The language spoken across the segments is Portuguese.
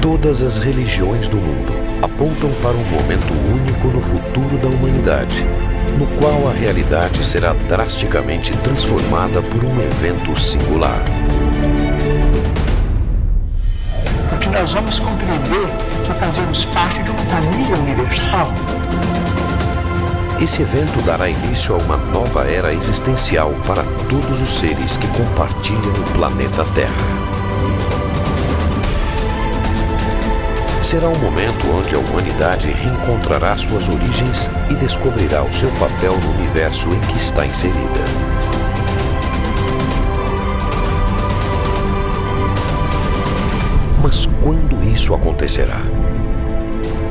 Todas as religiões do mundo apontam para um momento único no futuro da humanidade, no qual a realidade será drasticamente transformada por um evento singular. Porque nós vamos compreender que fazemos parte de uma família universal. Esse evento dará início a uma nova era existencial para todos os seres que compartilham o planeta Terra. Será um momento onde a humanidade reencontrará suas origens e descobrirá o seu papel no universo em que está inserida. Mas quando isso acontecerá?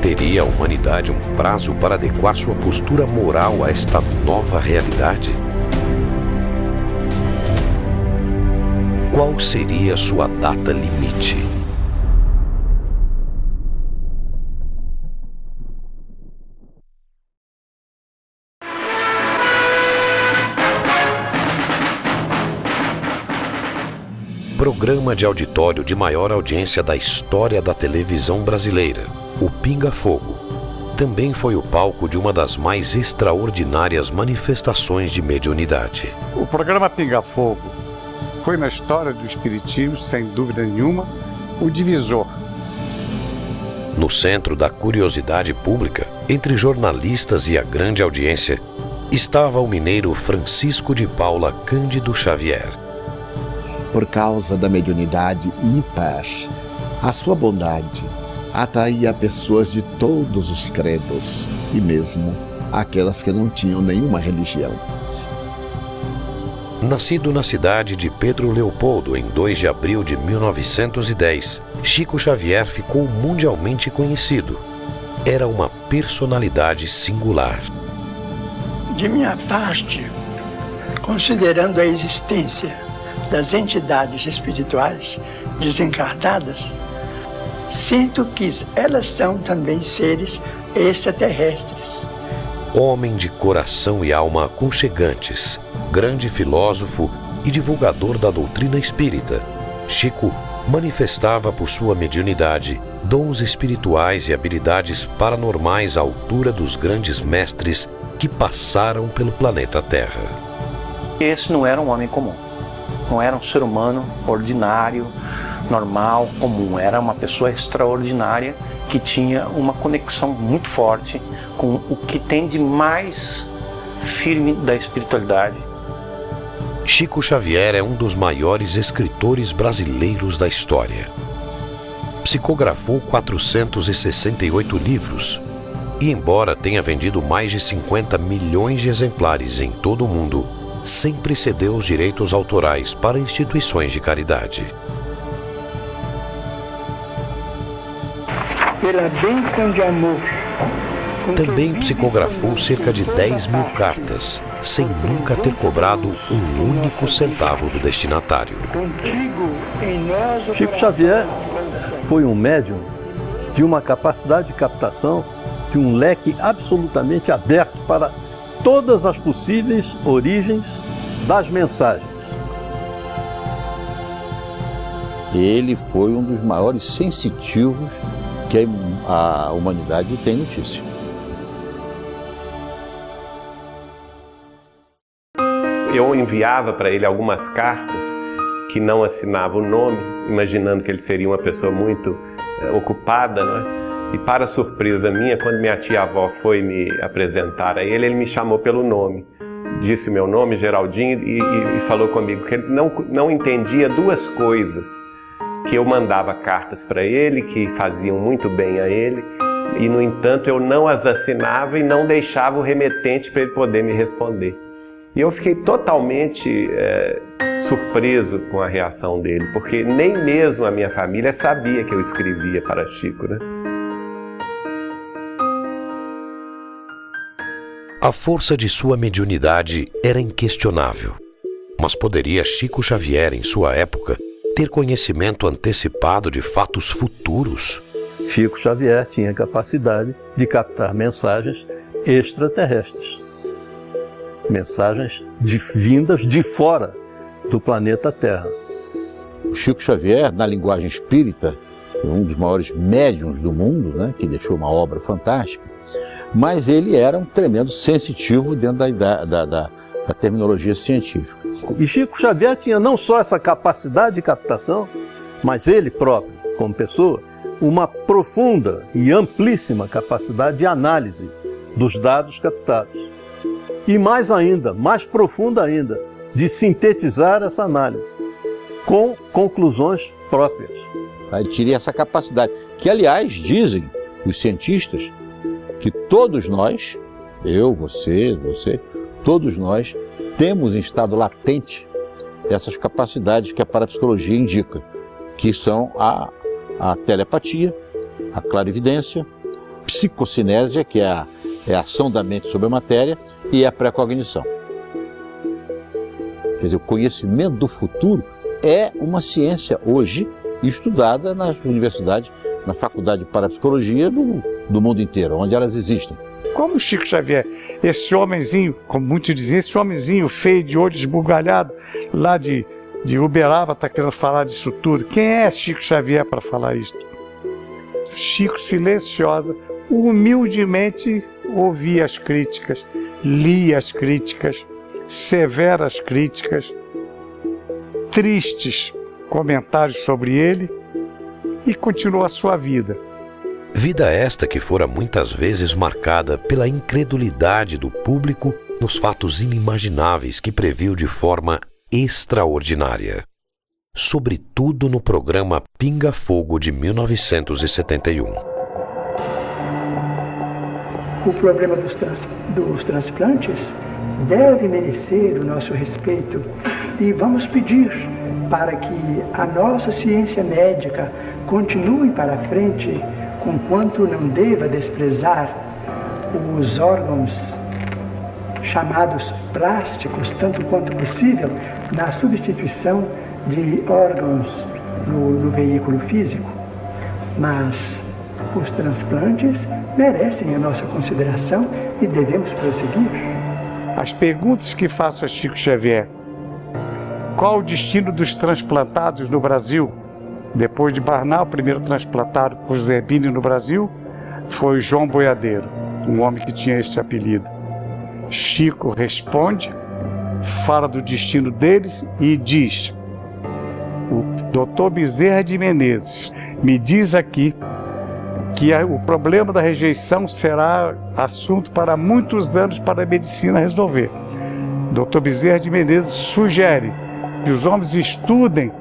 Teria a humanidade um prazo para adequar sua postura moral a esta nova realidade? Qual seria sua data limite? Programa de auditório de maior audiência da história da televisão brasileira, o Pinga Fogo, também foi o palco de uma das mais extraordinárias manifestações de mediunidade. O programa Pinga Fogo foi na história do espiritismo, sem dúvida nenhuma, o divisor. No centro da curiosidade pública, entre jornalistas e a grande audiência, estava o mineiro Francisco de Paula Cândido Xavier. Por causa da mediunidade ímpar, a sua bondade atraía pessoas de todos os credos e mesmo aquelas que não tinham nenhuma religião. Nascido na cidade de Pedro Leopoldo em 2 de abril de 1910, Chico Xavier ficou mundialmente conhecido. Era uma personalidade singular. De minha parte, considerando a existência das entidades espirituais desencarnadas, sinto que elas são também seres extraterrestres. Homem de coração e alma aconchegantes, grande filósofo e divulgador da doutrina espírita, Chico manifestava por sua mediunidade dons espirituais e habilidades paranormais à altura dos grandes mestres que passaram pelo planeta Terra. Esse não era um homem comum. Não era um ser humano ordinário, normal, comum. Era uma pessoa extraordinária que tinha uma conexão muito forte com o que tem de mais firme da espiritualidade. Chico Xavier é um dos maiores escritores brasileiros da história. Psicografou 468 livros e, embora tenha vendido mais de 50 milhões de exemplares em todo o mundo, sempre cedeu os direitos autorais para instituições de caridade. Pela bênção de amor. Também psicografou cerca de 10 mil cartas, sem nunca ter cobrado um único centavo do destinatário. Chico Xavier foi um médium de uma capacidade de captação, de um leque absolutamente aberto para todas as possíveis origens das mensagens. Ele foi um dos maiores sensitivos que a humanidade tem notícia. Eu enviava para ele algumas cartas que não assinava o nome, imaginando que ele seria uma pessoa muito ocupada, não é? E para surpresa minha, quando minha tia-avó foi me apresentar a ele me chamou pelo nome. Disse o meu nome, Geraldinho, e falou comigo que ele não entendia duas coisas. Que eu mandava cartas para ele, que faziam muito bem a ele, e, no entanto, eu não as assinava e não deixava o remetente para ele poder me responder. E eu fiquei totalmente surpreso com a reação dele, porque nem mesmo a minha família sabia que eu escrevia para Chico, né? A força de sua mediunidade era inquestionável. Mas poderia Chico Xavier, em sua época, ter conhecimento antecipado de fatos futuros? Chico Xavier tinha capacidade de captar mensagens extraterrestres. Mensagens vindas de fora do planeta Terra. O Chico Xavier, na linguagem espírita, um dos maiores médiuns do mundo, né, que deixou uma obra fantástica, mas ele era um tremendo sensitivo dentro da terminologia científica. E Chico Xavier tinha não só essa capacidade de captação, mas ele próprio, como pessoa, uma profunda e amplíssima capacidade de análise dos dados captados. E mais ainda, mais profunda ainda, de sintetizar essa análise com conclusões próprias. Ele tinha essa capacidade, que aliás dizem os cientistas que todos nós, eu, você, todos nós temos em estado latente essas capacidades que a parapsicologia indica, que são a telepatia, a clarividência, psicocinésia, que é a ação da mente sobre a matéria, e a precognição. Quer dizer, o conhecimento do futuro é uma ciência hoje estudada nas universidades, na faculdade de parapsicologia do mundo inteiro, onde elas existem. Como Chico Xavier, esse homenzinho, como muitos dizem, esse homenzinho feio, de olho esbugalhado, lá de Uberaba, está querendo falar disso tudo. Quem é Chico Xavier para falar isso? Chico, silenciosa, humildemente ouvia as críticas, lia as críticas, severas críticas, tristes comentários sobre ele, e continuou a sua vida. Vida esta que fora muitas vezes marcada pela incredulidade do público nos fatos inimagináveis que previu de forma extraordinária. Sobretudo no programa Pinga Fogo de 1971. O problema dos transplantes deve merecer o nosso respeito e vamos pedir para que a nossa ciência médica continue para frente, conquanto não deva desprezar os órgãos chamados plásticos, tanto quanto possível, na substituição de órgãos no veículo físico. Mas os transplantes merecem a nossa consideração e devemos prosseguir. As perguntas que faço a Chico Xavier: qual o destino dos transplantados no Brasil? Depois de Barnal, o primeiro transplantado por Zerbini no Brasil foi João Boiadeiro, um homem que tinha este apelido. Chico responde, fala do destino deles e diz: o Dr. Bezerra de Menezes me diz aqui que o problema da rejeição será assunto para muitos anos para a medicina resolver. Dr. Bezerra de Menezes sugere que os homens estudem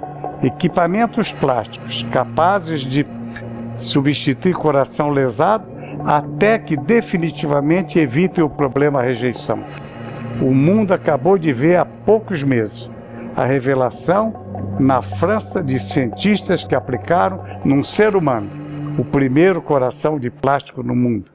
equipamentos plásticos capazes de substituir coração lesado até que definitivamente evitem o problema rejeição. O mundo acabou de ver há poucos meses a revelação na França de cientistas que aplicaram num ser humano o primeiro coração de plástico no mundo.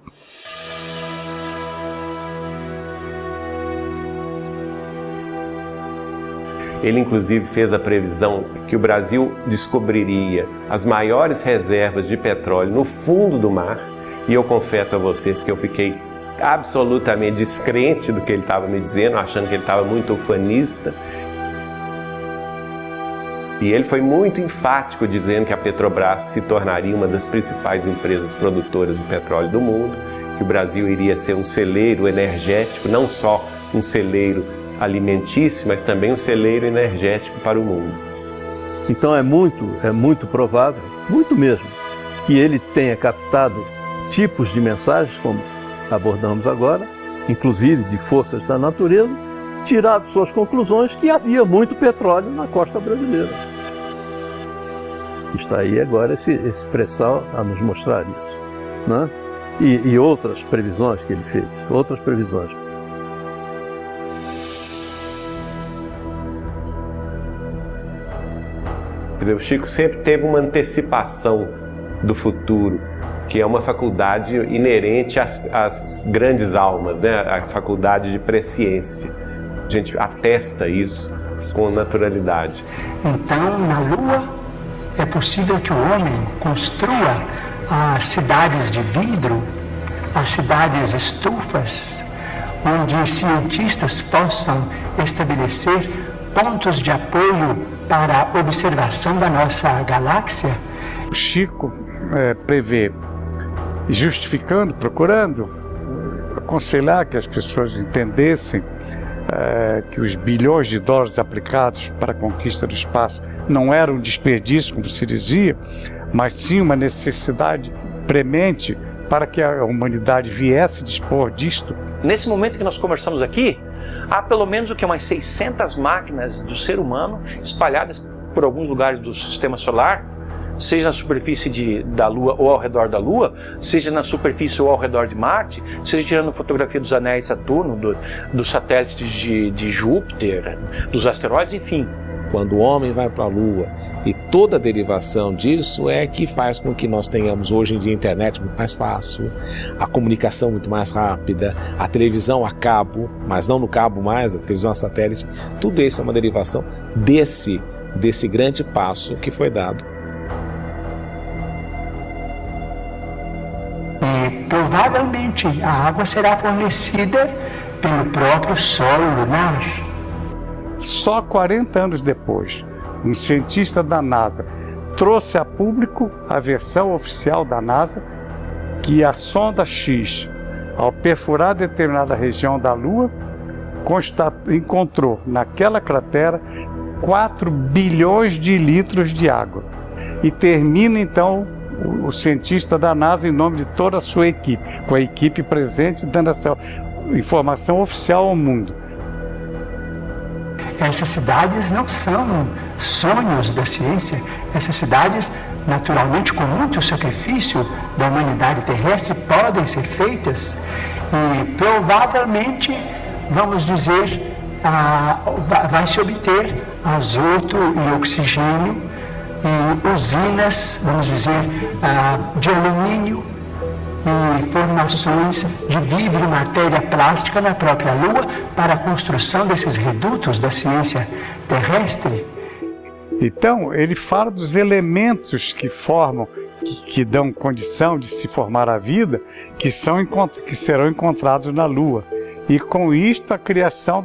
Ele, inclusive, fez a previsão que o Brasil descobriria as maiores reservas de petróleo no fundo do mar. E eu confesso a vocês que eu fiquei absolutamente descrente do que ele estava me dizendo, achando que ele estava muito ufanista. E ele foi muito enfático dizendo que a Petrobras se tornaria uma das principais empresas produtoras de petróleo do mundo, que o Brasil iria ser um celeiro energético, não só um celeiro alimentício, mas também um celeiro energético para o mundo. Então é muito provável, muito mesmo, que ele tenha captado tipos de mensagens, como abordamos agora, inclusive de forças da natureza, tirado suas conclusões que havia muito petróleo na costa brasileira. Está aí agora esse pré-sal a nos mostrar isso, né? E outras previsões que ele fez, outras previsões. Quer dizer, o Chico sempre teve uma antecipação do futuro, que é uma faculdade inerente às grandes almas, né? A faculdade de presciência. A gente atesta isso com naturalidade. Então, na Lua, é possível que o homem construa as cidades de vidro, as cidades estufas, onde cientistas possam estabelecer pontos de apoio para a observação da nossa galáxia O Chico prevê, justificando, procurando aconselhar que as pessoas entendessem que os bilhões de dólares aplicados para a conquista do espaço não eram um desperdício, como se dizia, mas sim uma necessidade premente para que a humanidade viesse dispor disto. Nesse momento que nós conversamos aqui, há pelo menos umas 600 máquinas do ser humano espalhadas por alguns lugares do sistema solar, seja na superfície da Lua ou ao redor da Lua, seja na superfície ou ao redor de Marte, seja tirando fotografia dos anéis de Saturno, dos satélites de Júpiter, dos asteroides, enfim. Quando o homem vai para a Lua, e toda a derivação disso é que faz com que nós tenhamos hoje em dia a internet muito mais fácil, a comunicação muito mais rápida, a televisão a cabo, mas não no cabo mais, a televisão a satélite. Tudo isso é uma derivação desse grande passo que foi dado. E provavelmente a água será fornecida pelo próprio solo lunar. Só 40 anos depois, um cientista da NASA trouxe a público a versão oficial da NASA que a sonda X, ao perfurar determinada região da Lua, encontrou naquela cratera 4 bilhões de litros de água. E termina então o cientista da NASA, em nome de toda a sua equipe, com a equipe presente, dando essa informação oficial ao mundo. Essas cidades não são sonhos da ciência. Essas cidades, naturalmente, com muito sacrifício da humanidade terrestre, podem ser feitas e provavelmente, vamos dizer, vai se obter azoto e oxigênio e usinas, vamos dizer, de alumínio e formações de vidro e matéria plástica na própria Lua para a construção desses redutos da ciência terrestre. Então, ele fala dos elementos que formam, que dão condição de se formar a vida, que serão encontrados na Lua. E com isto, a criação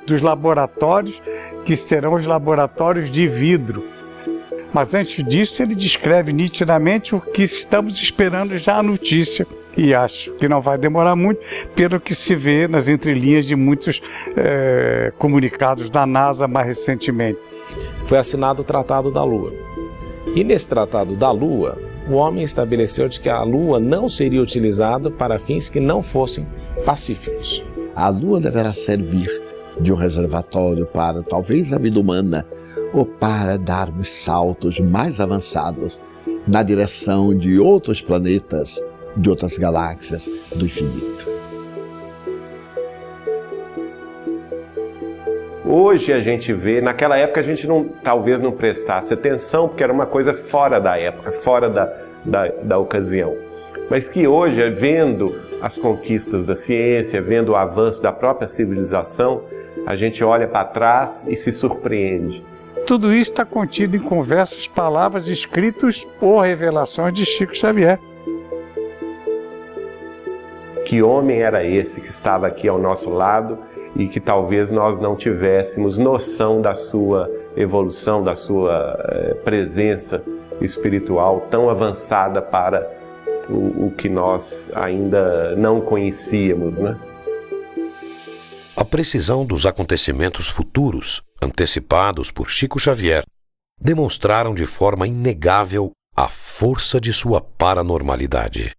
dos laboratórios, que serão os laboratórios de vidro. Mas antes disso, ele descreve nitidamente o que estamos esperando já a notícia. E acho que não vai demorar muito, pelo que se vê nas entrelinhas de muitos comunicados da NASA mais recentemente. Foi assinado o Tratado da Lua. E nesse Tratado da Lua, o homem estabeleceu de que a Lua não seria utilizada para fins que não fossem pacíficos. A Lua deverá servir de um reservatório para, talvez, a vida humana, ou para darmos saltos mais avançados na direção de outros planetas, de outras galáxias do infinito. Hoje a gente vê, naquela época a gente talvez não prestasse atenção, porque era uma coisa fora da época, fora da ocasião. Mas que hoje, vendo as conquistas da ciência, vendo o avanço da própria civilização, a gente olha para trás e se surpreende. Tudo isso está contido em conversas, palavras, escritos ou revelações de Chico Xavier. Que homem era esse que estava aqui ao nosso lado e que talvez nós não tivéssemos noção da sua evolução, da sua presença espiritual tão avançada para o que nós ainda não conhecíamos, né? A precisão dos acontecimentos futuros, antecipados por Chico Xavier, demonstraram de forma inegável a força de sua paranormalidade.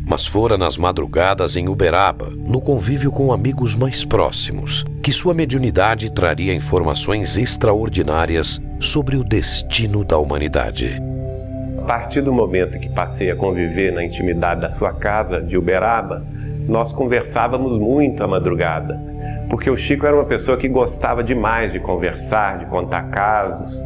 Mas fora nas madrugadas em Uberaba, no convívio com amigos mais próximos, que sua mediunidade traria informações extraordinárias sobre o destino da humanidade. A partir do momento que passei a conviver na intimidade da sua casa de Uberaba, nós conversávamos muito à madrugada, porque o Chico era uma pessoa que gostava demais de conversar, de contar casos.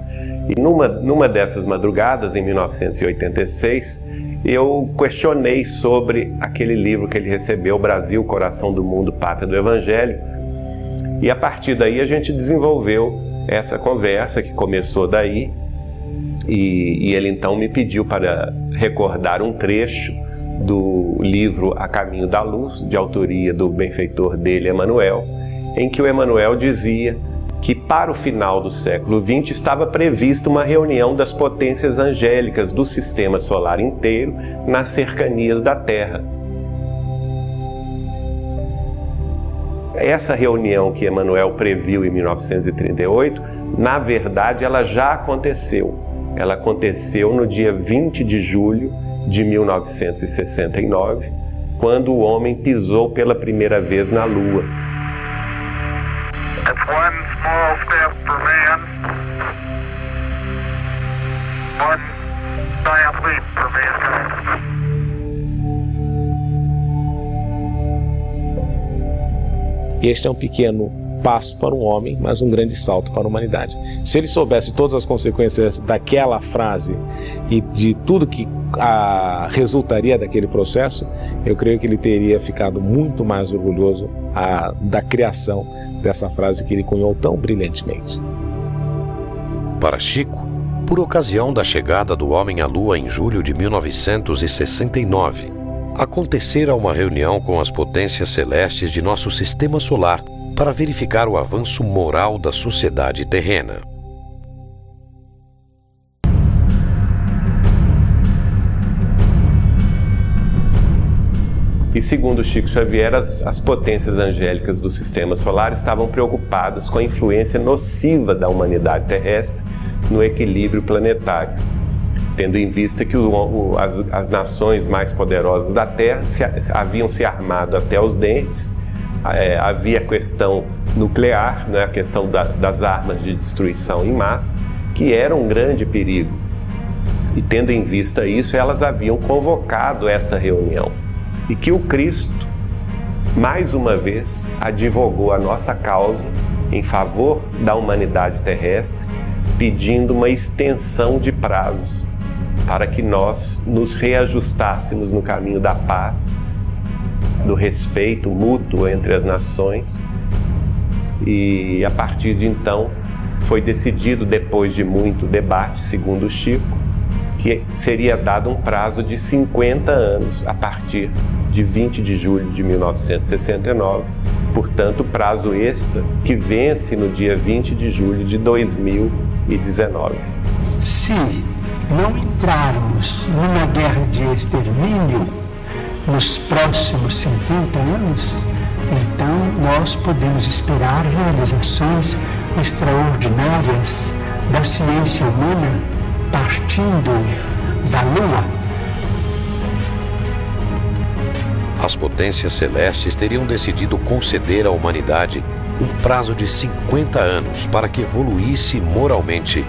E numa dessas madrugadas, em 1986, eu questionei sobre aquele livro que ele recebeu, Brasil, Coração do Mundo, Pátria do Evangelho. E a partir daí a gente desenvolveu essa conversa que começou daí. E ele então me pediu para recordar um trecho do livro A Caminho da Luz, de autoria do benfeitor dele, Emmanuel, em que o Emmanuel dizia que para o final do século XX estava prevista uma reunião das potências angélicas do sistema solar inteiro nas cercanias da Terra. Essa reunião que Emmanuel previu em 1938, na verdade, ela já aconteceu. Ela aconteceu no dia 20 de julho de 1969, quando o homem pisou pela primeira vez na Lua. It's one small step for man, one giant leap for mankind. Este é um pequeno passo para um homem, mas um grande salto para a humanidade. Se ele soubesse todas as consequências daquela frase e de tudo que resultaria daquele processo, eu creio que ele teria ficado muito mais orgulhoso da criação dessa frase que ele cunhou tão brilhantemente. Para Chico, por ocasião da chegada do homem à Lua em julho de 1969, acontecera uma reunião com as potências celestes de nosso sistema solar para verificar o avanço moral da sociedade terrena. E segundo Chico Xavier, as potências angélicas do sistema solar estavam preocupadas com a influência nociva da humanidade terrestre no equilíbrio planetário, tendo em vista que as nações mais poderosas da Terra haviam se armado até os dentes. Havia a questão nuclear, né, a questão das armas de destruição em massa, que era um grande perigo. E tendo em vista isso, elas haviam convocado esta reunião. E que o Cristo, mais uma vez, advogou a nossa causa em favor da humanidade terrestre, pedindo uma extensão de prazos para que nós nos reajustássemos no caminho da paz, do respeito mútuo entre as nações. E a partir de então foi decidido, depois de muito debate, segundo Chico, que seria dado um prazo de 50 anos a partir de 20 de julho de 1969, portanto prazo extra que vence no dia 20 de julho de 2019. Se não entrarmos numa guerra de extermínio nos próximos 50 anos, então nós podemos esperar realizações extraordinárias da ciência humana partindo da Lua. As potências celestes teriam decidido conceder à humanidade um prazo de 50 anos para que evoluísse moralmente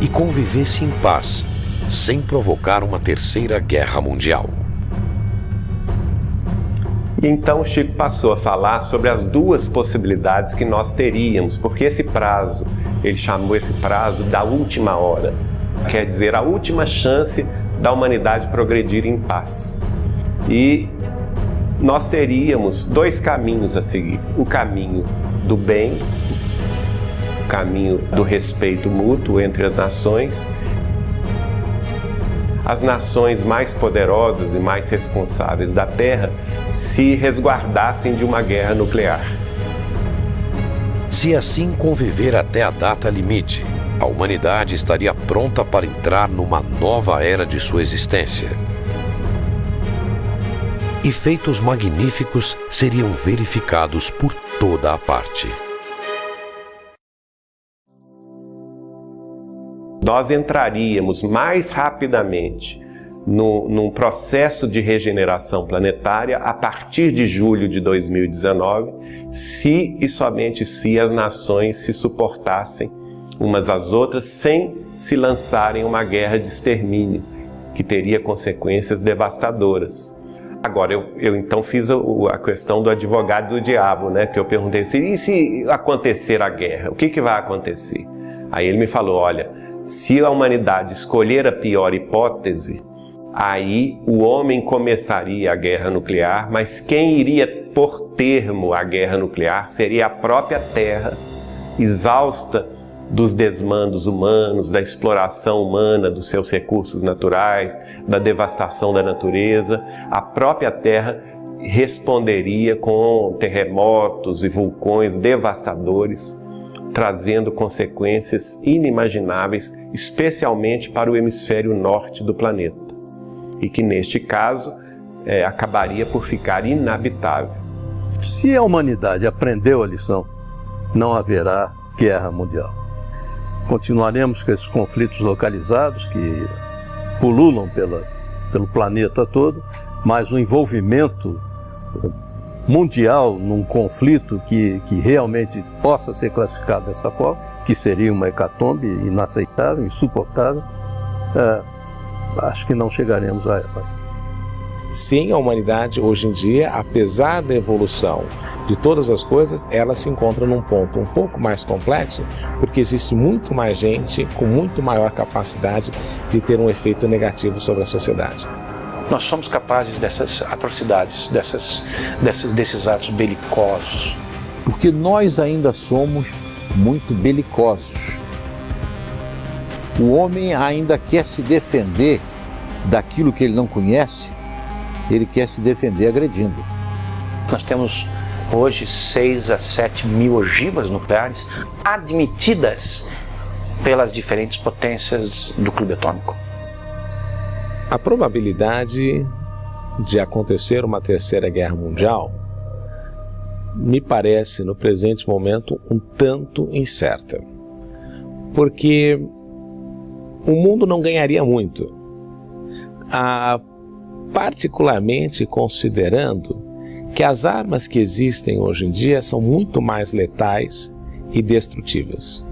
e convivesse em paz, sem provocar uma terceira guerra mundial. E então Chico passou a falar sobre as duas possibilidades que nós teríamos, porque esse prazo, ele chamou esse prazo da última hora, quer dizer, a última chance da humanidade progredir em paz. E nós teríamos dois caminhos a seguir: o caminho do bem, o caminho do respeito mútuo entre as nações. As nações mais poderosas e mais responsáveis da Terra se resguardassem de uma guerra nuclear. Se assim conviver até a data limite, a humanidade estaria pronta para entrar numa nova era de sua existência. E feitos magníficos seriam verificados por toda a parte. Nós entraríamos mais rapidamente num processo de regeneração planetária a partir de julho de 2019, se e somente se as nações se suportassem umas às outras sem se lançarem uma guerra de extermínio, que teria consequências devastadoras. Agora, eu então fiz a questão do advogado do diabo, né? Que eu perguntei assim, e se acontecer a guerra, o que vai acontecer? Aí ele me falou, olha, se a humanidade escolher a pior hipótese, aí o homem começaria a guerra nuclear, mas quem iria pôr termo à guerra nuclear seria a própria Terra, exausta dos desmandos humanos, da exploração humana dos seus recursos naturais, da devastação da natureza. A própria Terra responderia com terremotos e vulcões devastadores, trazendo consequências inimagináveis, especialmente para o hemisfério norte do planeta, e que neste caso acabaria por ficar inabitável. Se a humanidade aprendeu a lição, não haverá guerra mundial. Continuaremos com esses conflitos localizados que pululam pelo planeta todo, mas o envolvimento mundial num conflito que realmente possa ser classificado dessa forma, que seria uma hecatombe inaceitável, insuportável, acho que não chegaremos a ela. Sim, a humanidade hoje em dia, apesar da evolução de todas as coisas, ela se encontra num ponto um pouco mais complexo, porque existe muito mais gente com muito maior capacidade de ter um efeito negativo sobre a sociedade. Nós somos capazes dessas atrocidades, desses atos belicosos. Porque nós ainda somos muito belicosos. O homem ainda quer se defender daquilo que ele não conhece, ele quer se defender agredindo. Nós temos hoje 6 a 7 mil ogivas nucleares admitidas pelas diferentes potências do clube atômico. A probabilidade de acontecer uma terceira guerra mundial me parece, no presente momento, um tanto incerta. Porque o mundo não ganharia muito, particularmente considerando que as armas que existem hoje em dia são muito mais letais e destrutivas.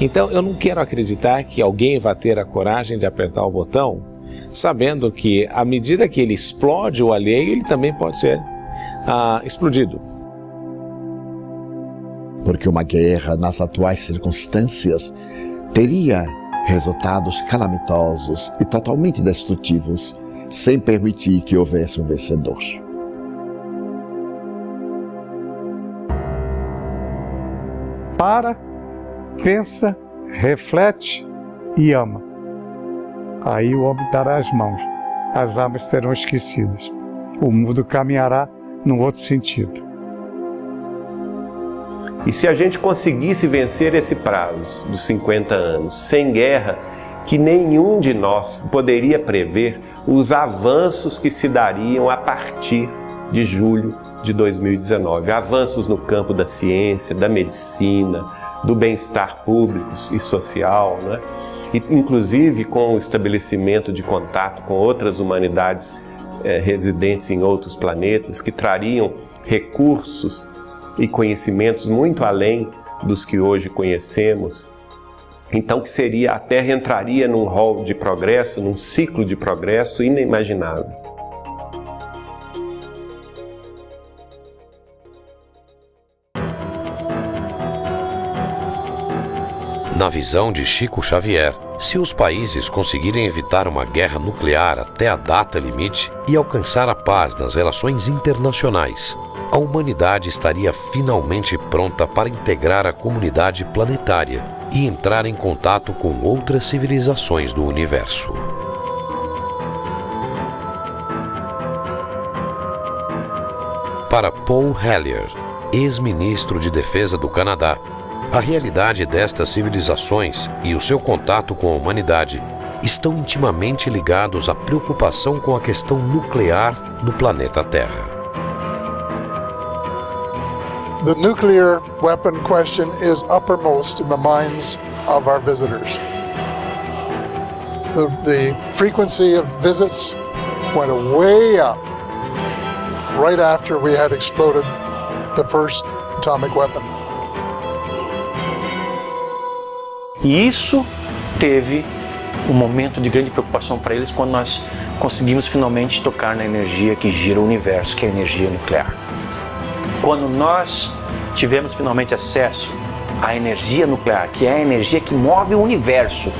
Então eu não quero acreditar que alguém vai ter a coragem de apertar o botão, sabendo que à medida que ele explode o alheio, ele também pode ser explodido. Porque uma guerra, nas atuais circunstâncias, teria resultados calamitosos e totalmente destrutivos, sem permitir que houvesse um vencedor. Para, pensa, reflete e ama. Aí o homem dará as mãos, as armas serão esquecidas. O mundo caminhará num outro sentido. E se a gente conseguisse vencer esse prazo dos 50 anos sem guerra, que nenhum de nós poderia prever os avanços que se dariam a partir de julho de 2019. Avanços no campo da ciência, da medicina, do bem-estar público e social, né? E, inclusive com o estabelecimento de contato com outras humanidades residentes em outros planetas, que trariam recursos e conhecimentos muito além dos que hoje conhecemos. Então que a Terra entraria num rol de progresso, num ciclo de progresso inimaginável. Na visão de Chico Xavier, se os países conseguirem evitar uma guerra nuclear até a data limite e alcançar a paz nas relações internacionais, a humanidade estaria finalmente pronta para integrar a comunidade planetária e entrar em contato com outras civilizações do universo. Para Paul Hellyer, ex-ministro de Defesa do Canadá, a realidade destas civilizações e o seu contato com a humanidade estão intimamente ligados à preocupação com a questão nuclear no planeta Terra. The nuclear weapon question is uppermost in the minds of our visitors. The frequency of visits went way up right after we had exploded the first atomic weapon. E isso teve um momento de grande preocupação para eles quando nós conseguimos finalmente tocar na energia que gira o universo, que é a energia nuclear. Quando nós tivemos finalmente acesso à energia nuclear, que é a energia que move o universo,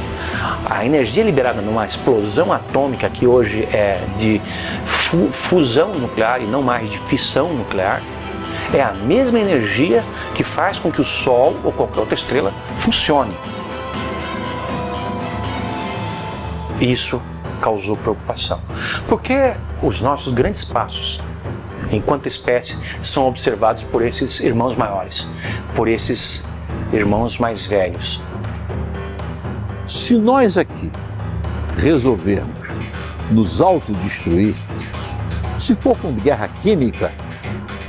a energia liberada numa explosão atômica que hoje é de fusão nuclear e não mais de fissão nuclear, é a mesma energia que faz com que o Sol ou qualquer outra estrela funcione. Isso causou preocupação, porque os nossos grandes passos, enquanto espécie, são observados por esses irmãos maiores, por esses irmãos mais velhos. Se nós aqui resolvermos nos autodestruir, se for com guerra química,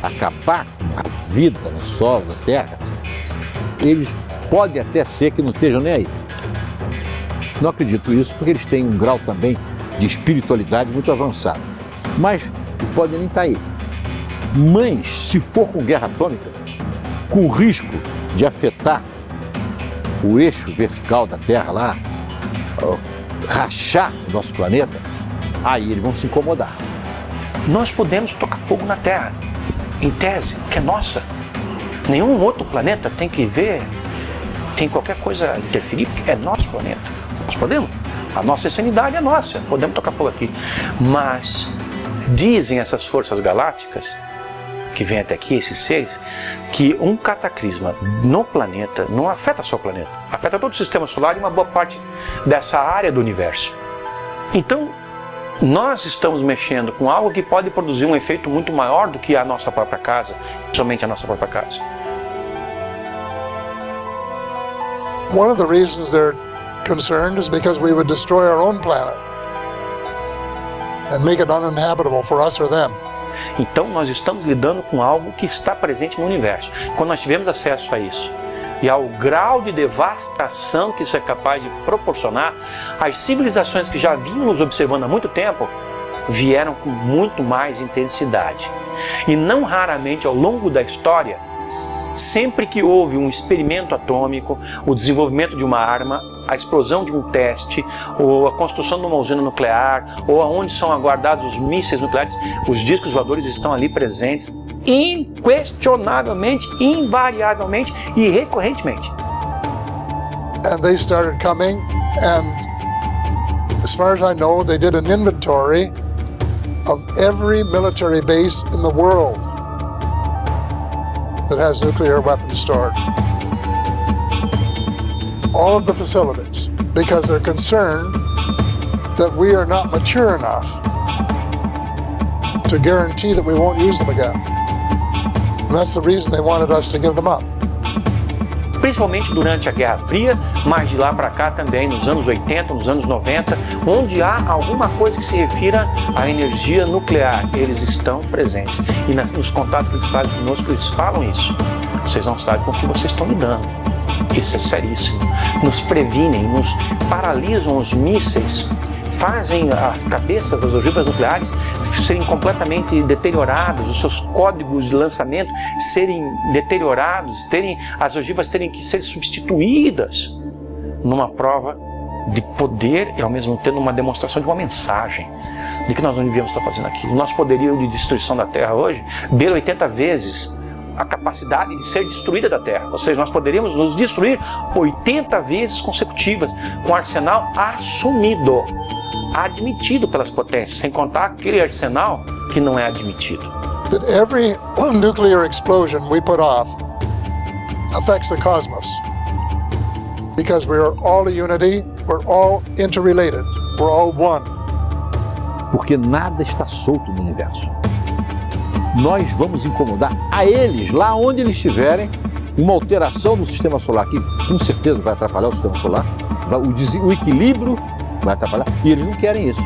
acabar com a vida no solo da Terra, eles podem até ser que não estejam nem aí. Não acredito isso porque eles têm um grau também de espiritualidade muito avançado. Mas eles podem nem estar aí. Mas se for com guerra atômica, com o risco de afetar o eixo vertical da Terra lá, rachar o nosso planeta, aí eles vão se incomodar. Nós podemos tocar fogo na Terra, em tese, que é nossa. Nenhum outro planeta tem que ver, tem qualquer coisa interferir, porque é nosso planeta. Nós podemos. A nossa insanidade é nossa, podemos tocar fogo aqui. Mas dizem essas forças galácticas, que vêm até aqui, esses seres, que um cataclisma no planeta não afeta só o planeta, afeta todo o sistema solar e uma boa parte dessa área do universo. Então, nós estamos mexendo com algo que pode produzir um efeito muito maior do que a nossa própria casa, somente a nossa própria casa. One of the reasons they're concerned is because we would destroy our own planet and make it uninhabitable for us or them. Então nós estamos lidando com algo que está presente no universo. Quando nós tivemos acesso a isso e ao grau de devastação que isso é capaz de proporcionar, as civilizações que já vinham nos observando há muito tempo vieram com muito mais intensidade. E não raramente ao longo da história, sempre que houve um experimento atômico, o desenvolvimento de uma arma, a explosão de um teste, ou a construção de uma usina nuclear, ou aonde são guardados os mísseis nucleares, os discos voadores estão ali presentes, inquestionavelmente, invariavelmente e recorrentemente. And they started coming, and as far as I know, they did an inventory of every military base in the world that has nuclear weapons stored. All of the facilities, because they're concerned that we are not mature enough to guarantee that we won't use them again. And that's the reason they wanted us to give them up. Principalmente durante a Guerra Fria, mas de lá para cá também, nos anos 80, nos anos 90, onde há alguma coisa que se refira à energia nuclear, eles estão presentes. E nos contatos que eles fazem conosco, eles falam isso. Vocês não sabem com o que vocês estão lidando. Isso é seríssimo. Nos previnem, nos paralisam os mísseis, fazem as cabeças das ogivas nucleares serem completamente deterioradas, os seus códigos de lançamento serem deteriorados, as ogivas terem que ser substituídas numa prova de poder e ao mesmo tempo uma demonstração de uma mensagem de que nós não devíamos estar fazendo aquilo. Nosso poderio de destruição da Terra hoje beira 80 vezes a capacidade de ser destruída da Terra. Ou seja, nós poderíamos nos destruir 80 vezes consecutivas com arsenal assumido, admitido pelas potências, sem contar aquele arsenal que não é admitido. That every nuclear explosion we put off affects the cosmos. Because we are all a unity, we're all interrelated, we're all one. Porque nada está solto no universo. Nós vamos incomodar a eles, lá onde eles estiverem, uma alteração do sistema solar, que com certeza vai atrapalhar o sistema solar, o equilíbrio vai atrapalhar, e eles não querem isso.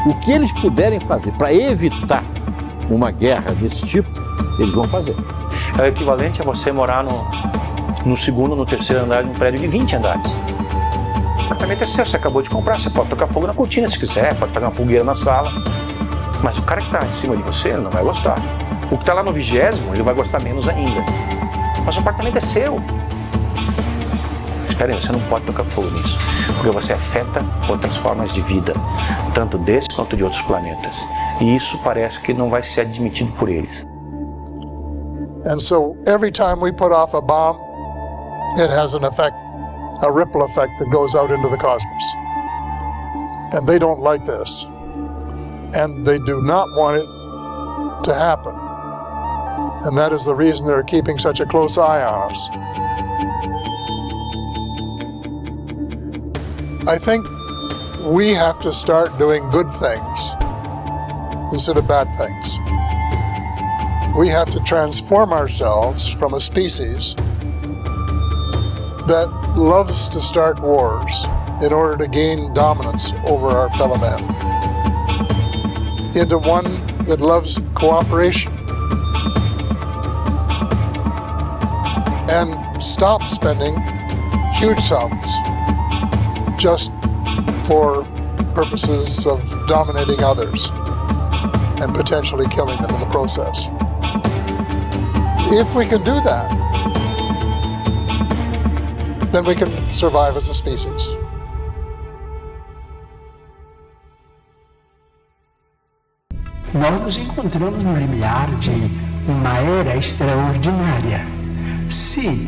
O que eles puderem fazer para evitar uma guerra desse tipo, eles vão fazer. É o equivalente a você morar no segundo, no terceiro andar de um prédio de 20 andares. O apartamento é seu, você acabou de comprar, você pode tocar fogo na cortina se quiser, pode fazer uma fogueira na sala. Mas o cara que está em cima de você, ele não vai gostar. O que está lá no 20º, ele vai gostar menos ainda. Mas o apartamento é seu. Espera aí, você não pode tocar fogo nisso, porque você afeta outras formas de vida, tanto desse quanto de outros planetas. E isso parece que não vai ser admitido por eles. And so every time we put off a bomb, it has an effect, a ripple effect that goes out into the cosmos. And they don't like this. And they do not want it to happen. And that is the reason they're keeping such a close eye on us. I think we have to start doing good things instead of bad things. We have to transform ourselves from a species that loves to start wars in order to gain dominance over our fellow man, into one that loves cooperation and stop spending huge sums just for purposes of dominating others and potentially killing them in the process. If we can do that, then we can survive as a species. Nós nos encontramos no limiar de uma era extraordinária. Se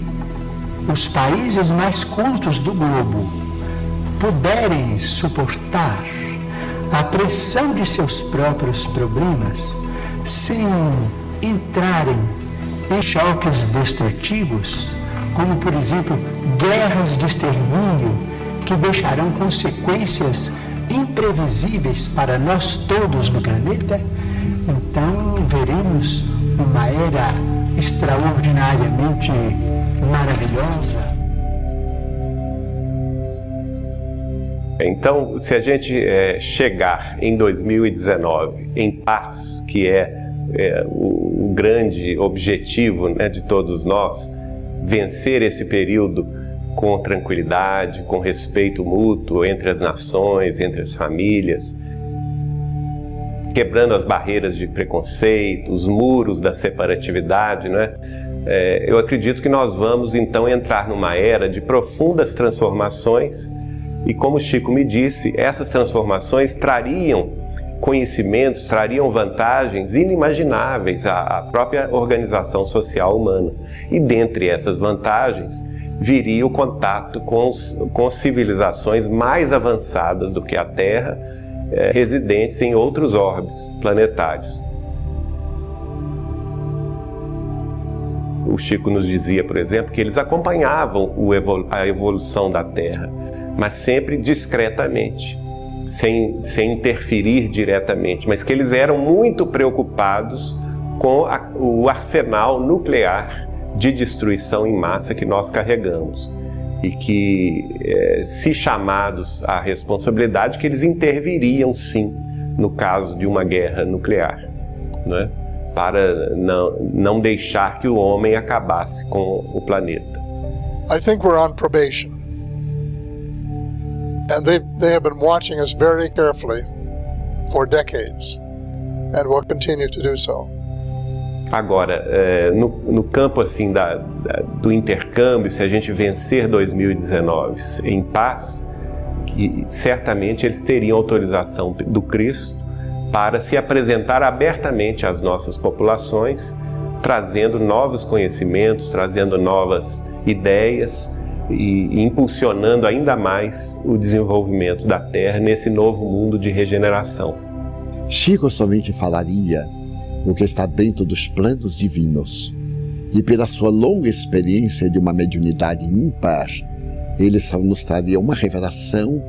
os países mais cultos do globo puderem suportar a pressão de seus próprios problemas sem entrarem em choques destrutivos, como por exemplo guerras de extermínio que deixarão consequências imprevisíveis para nós todos no planeta, então veremos uma era extraordinariamente maravilhosa. Então, se a gente chegar em 2019 em paz, que é o grande objetivo, né, de todos nós, vencer esse período com tranquilidade, com respeito mútuo entre as nações, entre as famílias, quebrando as barreiras de preconceito, os muros da separatividade, né? Eu acredito que nós vamos então entrar numa era de profundas transformações e, como o Chico me disse, essas transformações trariam conhecimentos, trariam vantagens inimagináveis à própria organização social humana. E dentre essas vantagens viria o contato com civilizações mais avançadas do que a Terra, residentes em outros orbes planetários. O Chico nos dizia, por exemplo, que eles acompanhavam a evolução da Terra, mas sempre discretamente, sem interferir diretamente, mas que eles eram muito preocupados com o arsenal nuclear de destruição em massa que nós carregamos e que, se chamados à responsabilidade, que eles interviriam sim no caso de uma guerra nuclear, né? Para não deixar que o homem acabasse com o planeta. I think we're on probation. And they have been watching us very carefully for decades and will continue to do so. Agora, no campo assim do intercâmbio, se a gente vencer 2019 em paz, certamente eles teriam autorização do Cristo para se apresentar abertamente às nossas populações, trazendo novos conhecimentos, trazendo novas ideias e impulsionando ainda mais o desenvolvimento da Terra nesse novo mundo de regeneração. Chico somente falaria o que está dentro dos planos divinos, e pela sua longa experiência de uma mediunidade ímpar, ele só nos traria uma revelação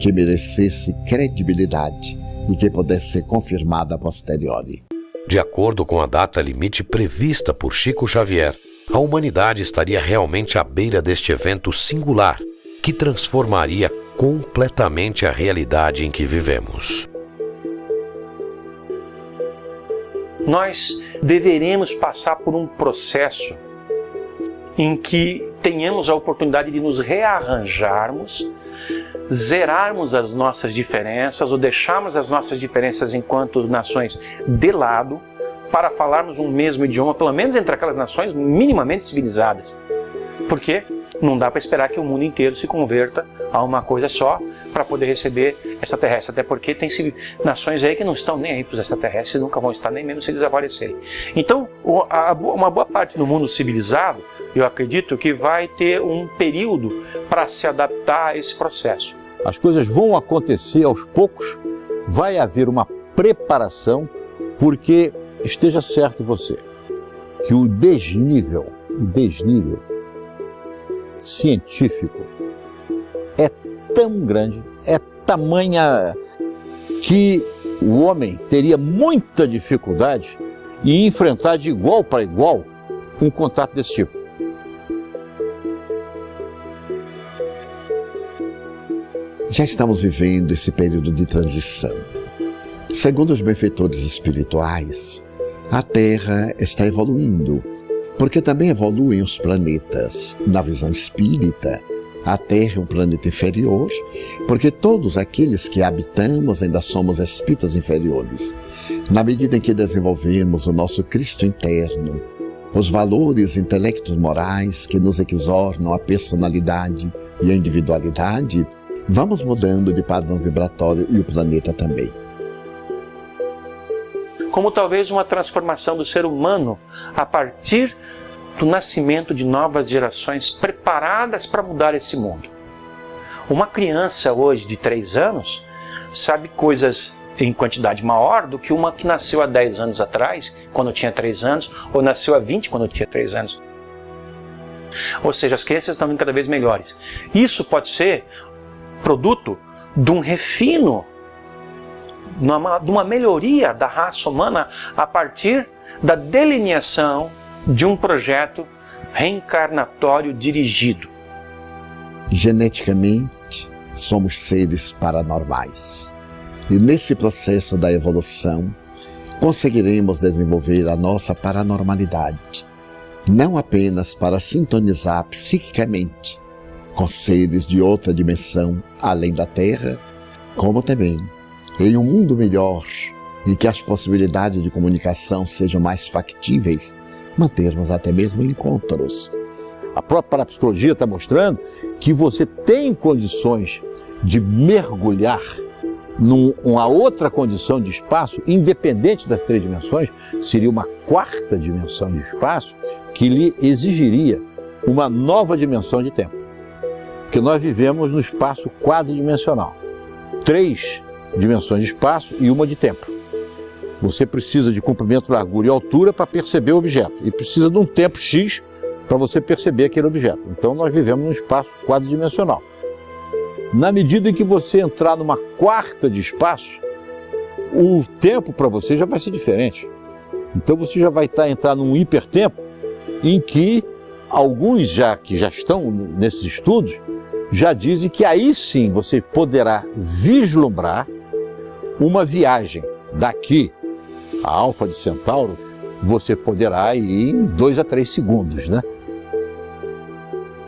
que merecesse credibilidade e que pudesse ser confirmada a posteriori. De acordo com a data limite prevista por Chico Xavier, a humanidade estaria realmente à beira deste evento singular que transformaria completamente a realidade em que vivemos. Nós deveremos passar por um processo em que tenhamos a oportunidade de nos rearranjarmos, zerarmos as nossas diferenças ou deixarmos as nossas diferenças enquanto nações de lado para falarmos um mesmo idioma, pelo menos entre aquelas nações minimamente civilizadas. Porque não dá para esperar que o mundo inteiro se converta a uma coisa só para poder receber extraterrestres, até porque tem nações aí que não estão nem aí para os extraterrestres e nunca vão estar, nem mesmo se desaparecerem. Então, uma boa parte do mundo civilizado, eu acredito que vai ter um período para se adaptar a esse processo. As coisas vão acontecer aos poucos, vai haver uma preparação, porque esteja certo você, que o desnível científico é tão grande, é tamanha que o homem teria muita dificuldade em enfrentar de igual para igual um contato desse tipo. Já estamos vivendo esse período de transição. Segundo os benfeitores espirituais, a Terra está evoluindo, porque também evoluem os planetas. Na visão espírita, a Terra é um planeta inferior, porque todos aqueles que habitamos ainda somos espíritos inferiores. Na medida em que desenvolvemos o nosso Cristo interno, os valores intelectos morais que nos exornam a personalidade e a individualidade, vamos mudando de padrão vibratório e o planeta também. Como talvez uma transformação do ser humano a partir do nascimento de novas gerações preparadas para mudar esse mundo. Uma criança hoje de 3 anos sabe coisas em quantidade maior do que uma que nasceu há 10 anos atrás, quando tinha 3 anos, ou nasceu há 20 quando tinha 3 anos. Ou seja, as crianças estão vindo cada vez melhores. Isso pode ser produto de um refino, de uma melhoria da raça humana a partir da delineação de um projeto reencarnatório dirigido. Geneticamente, somos seres paranormais. E nesse processo da evolução, conseguiremos desenvolver a nossa paranormalidade, não apenas para sintonizar psiquicamente com seres de outra dimensão além da Terra, como também em um mundo melhor, em que as possibilidades de comunicação sejam mais factíveis, mantermos até mesmo encontros. A própria parapsicologia está mostrando que você tem condições de mergulhar numa outra condição de espaço, independente das 3 dimensões, seria uma 4ª dimensão de espaço que lhe exigiria uma nova dimensão de tempo. Porque nós vivemos no espaço quadridimensional. 3 dimensões de espaço e 1 de tempo. Você precisa de comprimento, largura e altura para perceber o objeto. E precisa de um tempo X para você perceber aquele objeto. Então nós vivemos num espaço quadridimensional. Na medida em que você entrar numa 4ª de espaço, o tempo para você já vai ser diferente. Então você já vai entrar num hipertempo em que alguns que já estão nesses estudos já dizem que aí sim você poderá vislumbrar uma viagem daqui a Alfa de Centauro, você poderá ir em 2 a 3 segundos, né?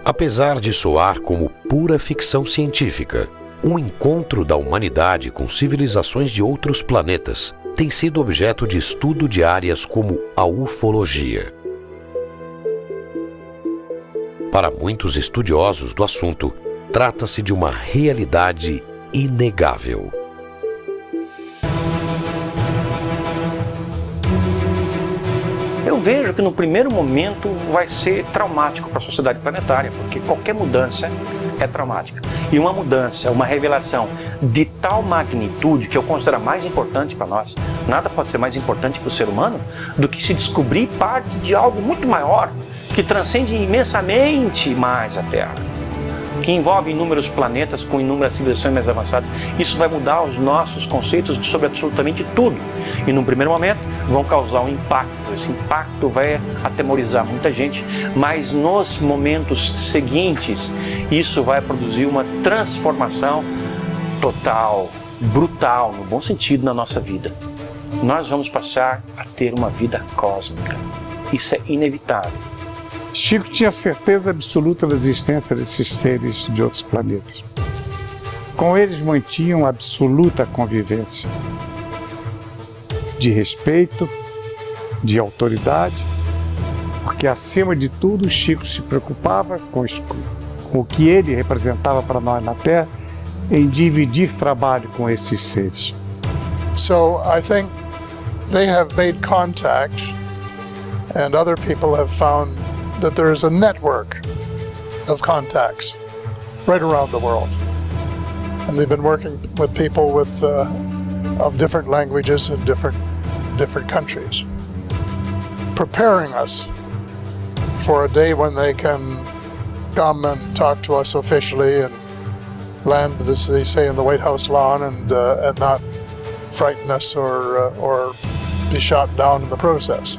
Apesar de soar como pura ficção científica, um encontro da humanidade com civilizações de outros planetas tem sido objeto de estudo de áreas como a ufologia. Para muitos estudiosos do assunto, trata-se de uma realidade inegável. Eu vejo que no primeiro momento vai ser traumático para a sociedade planetária, porque qualquer mudança é traumática. E uma mudança, uma revelação de tal magnitude que eu considero mais importante para nós, nada pode ser mais importante para o ser humano do que se descobrir parte de algo muito maior, que transcende imensamente mais a Terra, que envolve inúmeros planetas com inúmeras civilizações mais avançadas. Isso vai mudar os nossos conceitos sobre absolutamente tudo. E num primeiro momento vão causar um impacto. Esse impacto vai atemorizar muita gente, mas nos momentos seguintes isso vai produzir uma transformação total, brutal, no bom sentido, na nossa vida. Nós vamos passar a ter uma vida cósmica. Isso é inevitável. Chico tinha certeza absoluta da existência desses seres de outros planetas. Com eles mantinham absoluta convivência, de respeito, de autoridade, porque acima de tudo Chico se preocupava com o que ele representava para nós na Terra, em dividir trabalho com esses seres. So I think they have made contact, and other people have found that there is a network of contacts right around the world. And they've been working with people of different languages and different countries, preparing us for a day when they can come and talk to us officially and land, as they say, in the White House lawn and not frighten us or be shot down in the process.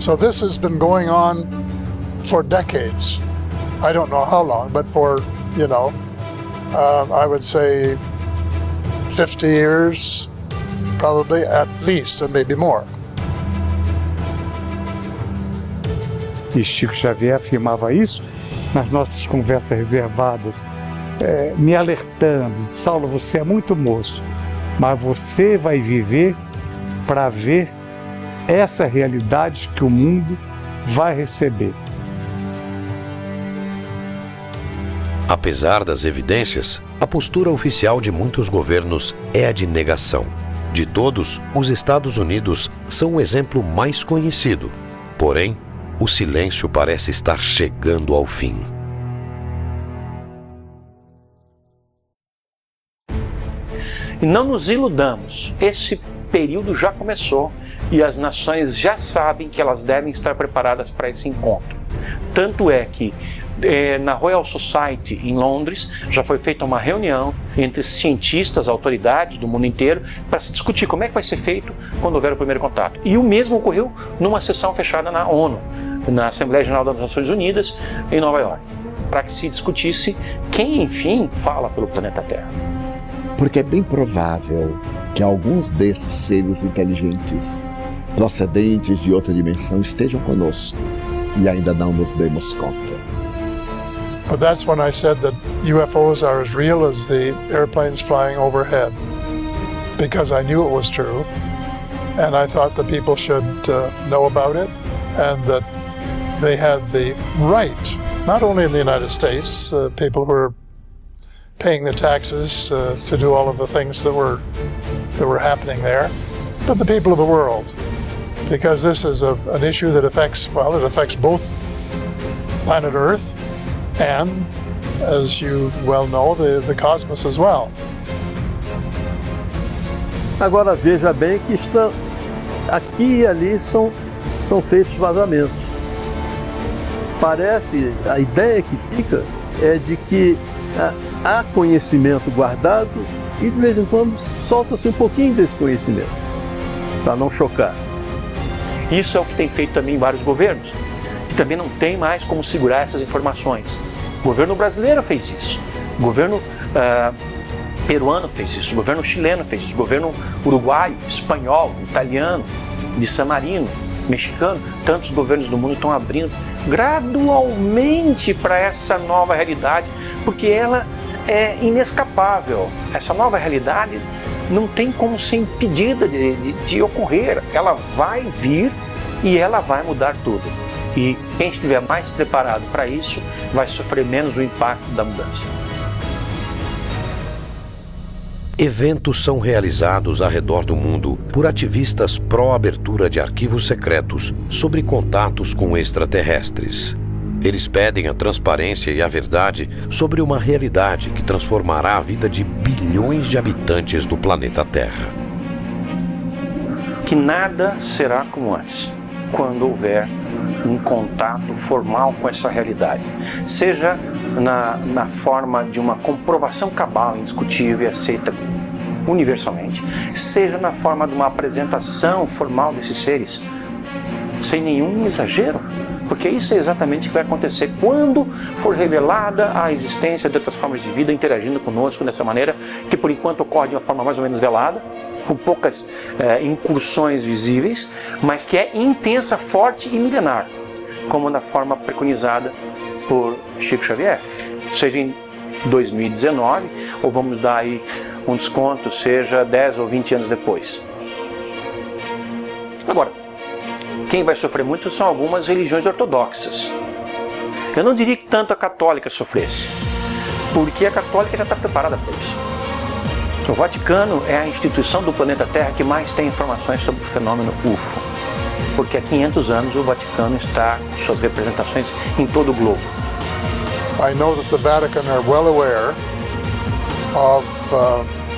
So this has been going on for decades. I don't know how long, but for, I would say 50 years, probably at least, and maybe more. E Chico Xavier afirmava isso nas nossas conversas reservadas, me alertando: Saulo, você é muito moço, mas você vai viver para ver essa realidade que o mundo vai receber. Apesar das evidências, a postura oficial de muitos governos é a de negação. De todos, os Estados Unidos são o exemplo mais conhecido. Porém, o silêncio parece estar chegando ao fim. E não nos iludamos, esse período já começou e as nações já sabem que elas devem estar preparadas para esse encontro. Tanto é que na Royal Society em Londres já foi feita uma reunião entre cientistas, autoridades do mundo inteiro para se discutir como é que vai ser feito quando houver o primeiro contato. E o mesmo ocorreu numa sessão fechada na ONU, na Assembleia Geral das Nações Unidas em Nova York, para que se discutisse quem, enfim, fala pelo planeta Terra. Porque é bem provável que alguns desses seres inteligentes, procedentes de outra dimensão, estejam conosco e ainda não nos demos conta. But that's when I said that UFOs are as real as the airplanes flying overhead, because I knew it was true, and I thought the people should know about it, and that they had the right, not only in the United States, people who are paying the taxes to do all of the things that were happening there, but the people of the world, because this is an issue that affects both planet Earth and, as you well know, the cosmos as well. Agora veja bem que aqui e ali são feitos vazamentos. Parece, a ideia que fica é de que há conhecimento guardado e de vez em quando solta-se um pouquinho desse conhecimento, para não chocar. Isso é o que tem feito também vários governos, que também não tem mais como segurar essas informações. O governo brasileiro fez isso, o governo peruano fez isso, o governo chileno fez isso, o governo uruguaio, espanhol, italiano, de San Marino, mexicano, tantos governos do mundo estão abrindo gradualmente para essa nova realidade, porque ela é inescapável. Essa nova realidade não tem como ser impedida de ocorrer. Ela vai vir e ela vai mudar tudo. E quem estiver mais preparado para isso vai sofrer menos o impacto da mudança. Eventos são realizados ao redor do mundo por ativistas pró-abertura de arquivos secretos sobre contatos com extraterrestres. Eles pedem a transparência e a verdade sobre uma realidade que transformará a vida de bilhões de habitantes do planeta Terra. Que nada será como antes, quando houver um contato formal com essa realidade. Seja na forma de uma comprovação cabal, indiscutível e aceita universalmente, seja na forma de uma apresentação formal desses seres, sem nenhum exagero. Porque isso é exatamente o que vai acontecer quando for revelada a existência de outras formas de vida interagindo conosco dessa maneira, que por enquanto ocorre de uma forma mais ou menos velada, com poucas incursões visíveis, mas que é intensa, forte e milenar, como na forma preconizada por Chico Xavier. Seja em 2019, ou vamos dar aí um desconto, seja 10 ou 20 anos depois. Agora, quem vai sofrer muito são algumas religiões ortodoxas. Eu não diria que tanto a católica sofresse, porque a católica já está preparada para isso. O Vaticano é a instituição do planeta Terra que mais tem informações sobre o fenômeno UFO, porque há 500 anos o Vaticano está com suas representações em todo o globo. I know that the Vatican are well aware of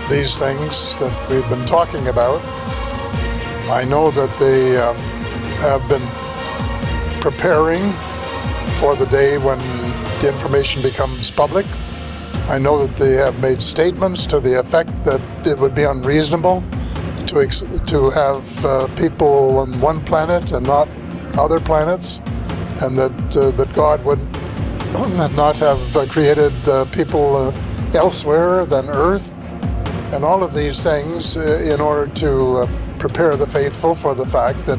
these things that we've been talking about. I know that they have been preparing for the day when the information becomes public. I know that they have made statements to the effect that it would be unreasonable to have people on one planet and not other planets, and that God would not have created people elsewhere than Earth, and all of these things in order to prepare the faithful for the fact that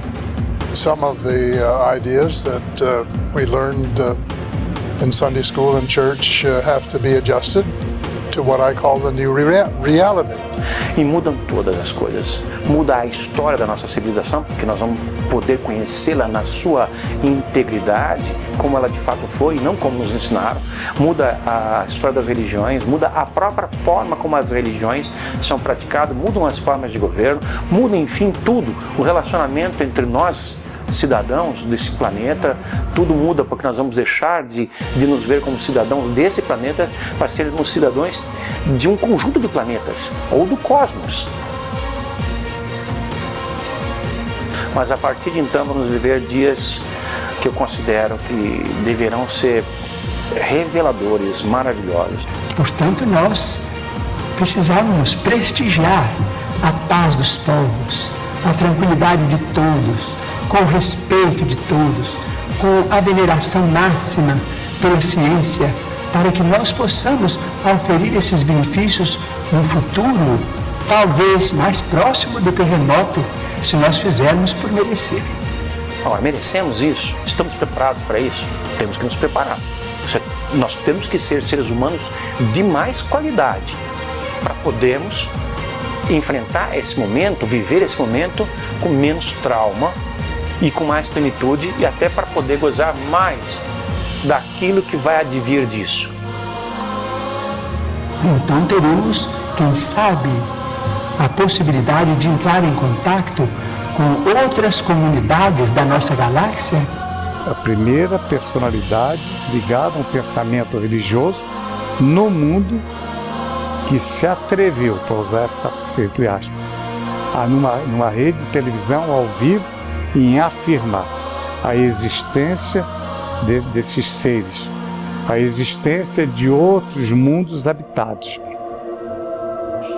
some of the ideas that we learned in Sunday school and church have to be adjusted to what I call the new reality. E mudam todas as coisas. Muda a história da nossa civilização, porque nós vamos poder conhecê-la na sua integridade, como ela de fato foi, e não como nos ensinaram. Muda a história das religiões, muda a própria forma como as religiões são praticadas, mudam as formas de governo, muda, enfim, tudo. O relacionamento entre nós, cidadãos desse planeta, tudo muda, porque nós vamos deixar de nos ver como cidadãos desse planeta para sermos cidadãos de um conjunto de planetas, ou do cosmos. Mas a partir de então vamos viver dias que eu considero que deverão ser reveladores, maravilhosos. Portanto, nós precisamos prestigiar a paz dos povos, a tranquilidade de todos, com o respeito de todos, com a veneração máxima pela ciência, para que nós possamos oferir esses benefícios no futuro, talvez mais próximo do que remoto, se nós fizermos por merecer. Ora, merecemos isso? Estamos preparados para isso? Temos que nos preparar. Nós temos que ser seres humanos de mais qualidade para podermos enfrentar esse momento, viver esse momento com menos trauma e com mais plenitude, e até para poder gozar mais daquilo que vai advir disso. Então teremos, quem sabe, a possibilidade de entrar em contato com outras comunidades da nossa galáxia. A primeira personalidade ligada a um pensamento religioso no mundo que se atreveu, para usar essa entre aspas, numa rede de televisão ao vivo, em afirmar a existência desses seres, a existência de outros mundos habitados.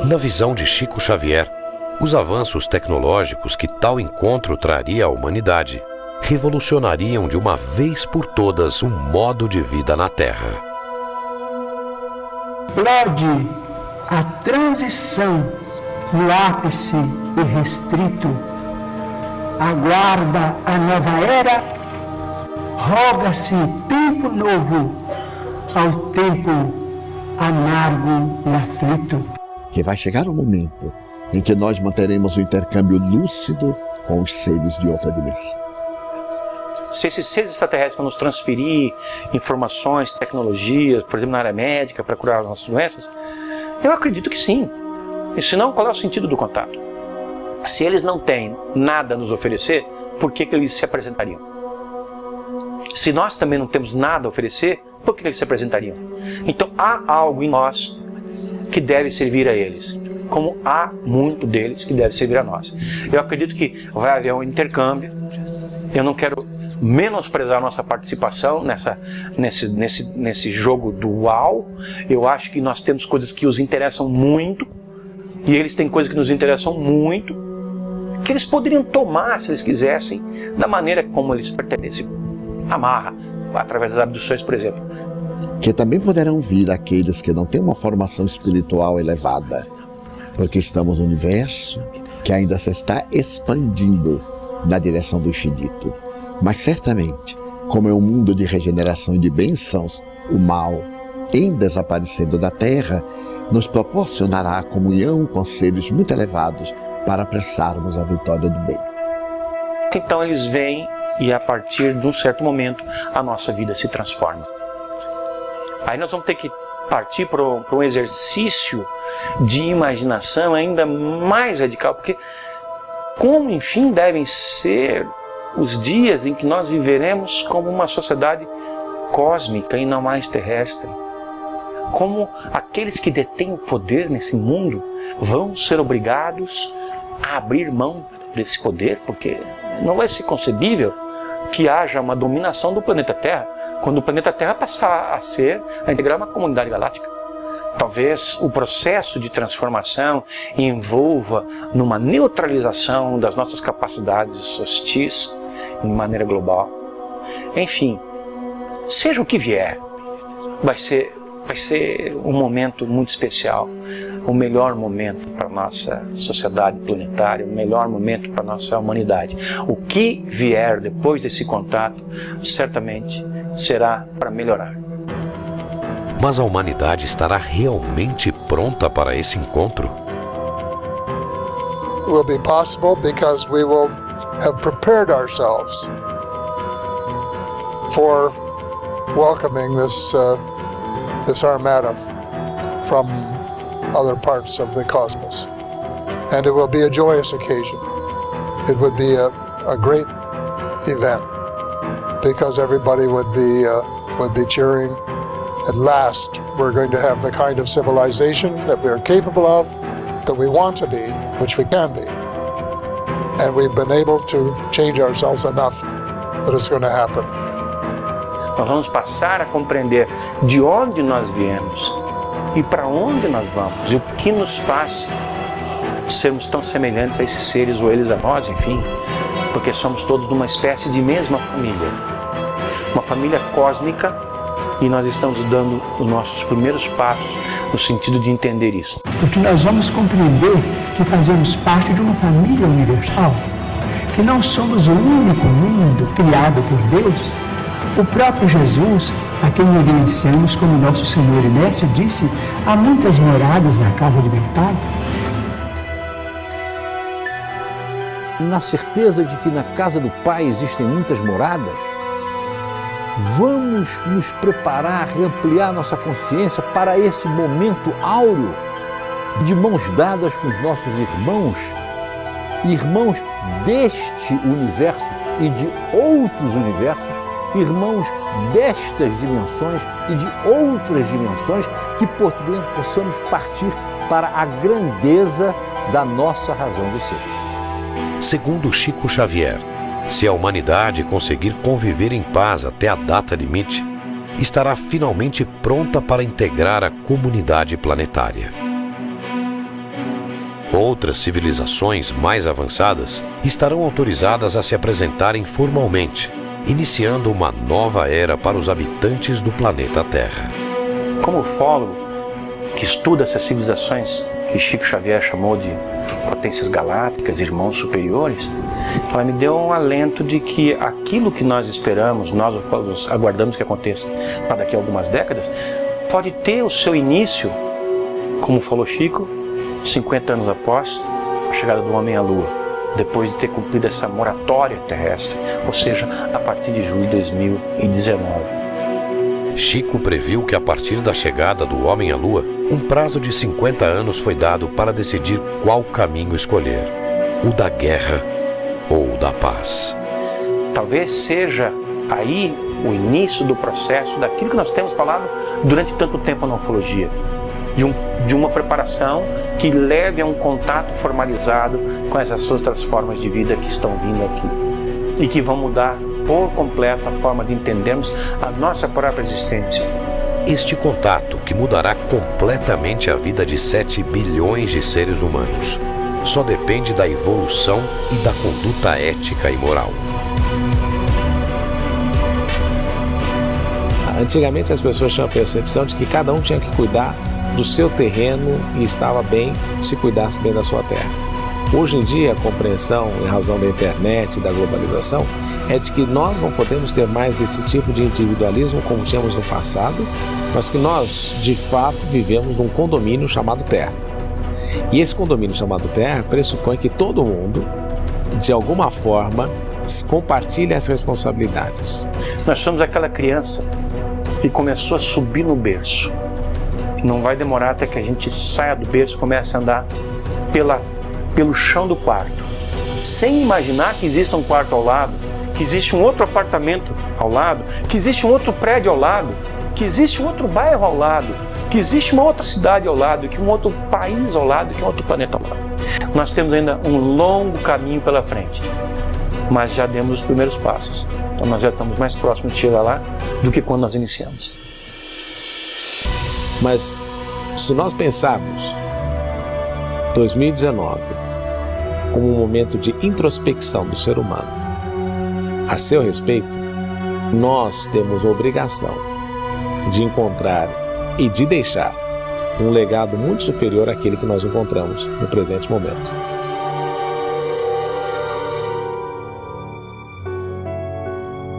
Na visão de Chico Xavier, os avanços tecnológicos que tal encontro traria à humanidade revolucionariam de uma vez por todas um modo de vida na Terra. Explode a transição no ápice irrestrito, aguarda a nova era, roga-se tempo novo ao tempo amargo e aflito. Que vai chegar o momento em que nós manteremos o intercâmbio lúcido com os seres de outra dimensão. Se esses seres extraterrestres vão nos transferir informações, tecnologias, por exemplo, na área médica, para curar as nossas doenças, eu acredito que sim. E se não, qual é o sentido do contato? Se eles não têm nada a nos oferecer, por que eles se apresentariam? Se nós também não temos nada a oferecer, por que eles se apresentariam? Então há algo em nós que deve servir a eles, como há muito deles que deve servir a nós. Eu acredito que vai haver um intercâmbio. Eu não quero menosprezar a nossa participação nesse jogo dual. Eu acho que nós temos coisas que os interessam muito, e eles têm coisas que nos interessam muito, que eles poderiam tomar, se eles quisessem, da maneira como eles pertencem. Amarra, através das abduções, por exemplo. Que também poderão vir aqueles que não têm uma formação espiritual elevada, porque estamos no universo que ainda se está expandindo na direção do infinito. Mas certamente, como é um mundo de regeneração e de bênçãos, o mal, em desaparecendo da Terra, nos proporcionará a comunhão com seres muito elevados para apressarmos a vitória do bem. Então eles vêm e a partir de um certo momento a nossa vida se transforma. Aí nós vamos ter que partir para um exercício de imaginação ainda mais radical, porque como, enfim, devem ser os dias em que nós viveremos como uma sociedade cósmica e não mais terrestre. Como aqueles que detêm o poder nesse mundo vão ser obrigados a abrir mão desse poder, porque não vai ser concebível que haja uma dominação do planeta Terra, quando o planeta Terra passar a integrar uma comunidade galáctica. Talvez o processo de transformação envolva numa neutralização das nossas capacidades hostis de maneira global. Enfim, seja o que vier, vai ser vai ser um momento muito especial, o melhor momento para a nossa sociedade planetária, o melhor momento para a nossa humanidade. O que vier depois desse contato, certamente será para melhorar. Mas a humanidade estará realmente pronta para esse encontro? It will be possible because we will have prepared ourselves for welcoming this armada from other parts of the cosmos. And it will be a joyous occasion. It would be a great event because everybody would be cheering. At last, we're going to have the kind of civilization that we are capable of, that we want to be, which we can be. And we've been able to change ourselves enough that it's going to happen. Nós vamos passar a compreender de onde nós viemos e para onde nós vamos e o que nos faz sermos tão semelhantes a esses seres ou eles a nós, enfim, porque somos todos de uma espécie de mesma família, uma família cósmica, e nós estamos dando os nossos primeiros passos no sentido de entender isso. Porque nós vamos compreender que fazemos parte de uma família universal, que não somos o único mundo criado por Deus. O próprio Jesus, a quem reverenciamos como nosso Senhor e Mestre, disse: há muitas moradas na casa de meu Pai. Na certeza de que na casa do Pai existem muitas moradas, vamos nos preparar e ampliar nossa consciência para esse momento áureo de mãos dadas com os nossos irmãos deste universo e de outros universos, irmãos destas dimensões e de outras dimensões, que possamos partir para a grandeza da nossa razão de ser. Segundo Chico Xavier, se a humanidade conseguir conviver em paz até a data limite, estará finalmente pronta para integrar a comunidade planetária. Outras civilizações mais avançadas estarão autorizadas a se apresentarem formalmente, iniciando uma nova era para os habitantes do planeta Terra. Como ufólogo que estuda essas civilizações que Chico Xavier chamou de potências galácticas, irmãos superiores, ela me deu um alento de que aquilo que nós esperamos, nós ufólogos aguardamos que aconteça para daqui a algumas décadas, pode ter o seu início, como falou Chico, 50 anos após a chegada do homem à Lua, depois de ter cumprido essa moratória terrestre, ou seja, a partir de julho de 2019. Chico previu que a partir da chegada do homem à Lua, um prazo de 50 anos foi dado para decidir qual caminho escolher, o da guerra ou o da paz. Talvez seja aí o início do processo daquilo que nós temos falado durante tanto tempo na ufologia, de uma preparação que leve a um contato formalizado com essas outras formas de vida que estão vindo aqui e que vão mudar por completo a forma de entendermos a nossa própria existência. Este contato, que mudará completamente a vida de 7 bilhões de seres humanos, só depende da evolução e da conduta ética e moral. Antigamente as pessoas tinham a percepção de que cada um tinha que cuidar do seu terreno e estava bem se cuidasse bem da sua terra. Hoje em dia, a compreensão, em razão da internet e da globalização, é de que nós não podemos ter mais esse tipo de individualismo como tínhamos no passado, mas que nós, de fato, vivemos num condomínio chamado Terra. E esse condomínio chamado Terra pressupõe que todo mundo, de alguma forma, compartilha as responsabilidades. Nós somos aquela criança que começou a subir no berço. Não vai demorar até que a gente saia do berço e comece a andar pelo chão do quarto, sem imaginar que existe um quarto ao lado, que existe um outro apartamento ao lado, que existe um outro prédio ao lado, que existe um outro bairro ao lado, que existe uma outra cidade ao lado, que um outro país ao lado, que um outro planeta ao lado. Nós temos ainda um longo caminho pela frente, mas já demos os primeiros passos. Então nós já estamos mais próximos de chegar lá do que quando nós iniciamos. Mas se nós pensarmos 2019 como um momento de introspecção do ser humano a seu respeito, nós temos a obrigação de encontrar e de deixar um legado muito superior àquele que nós encontramos no presente momento.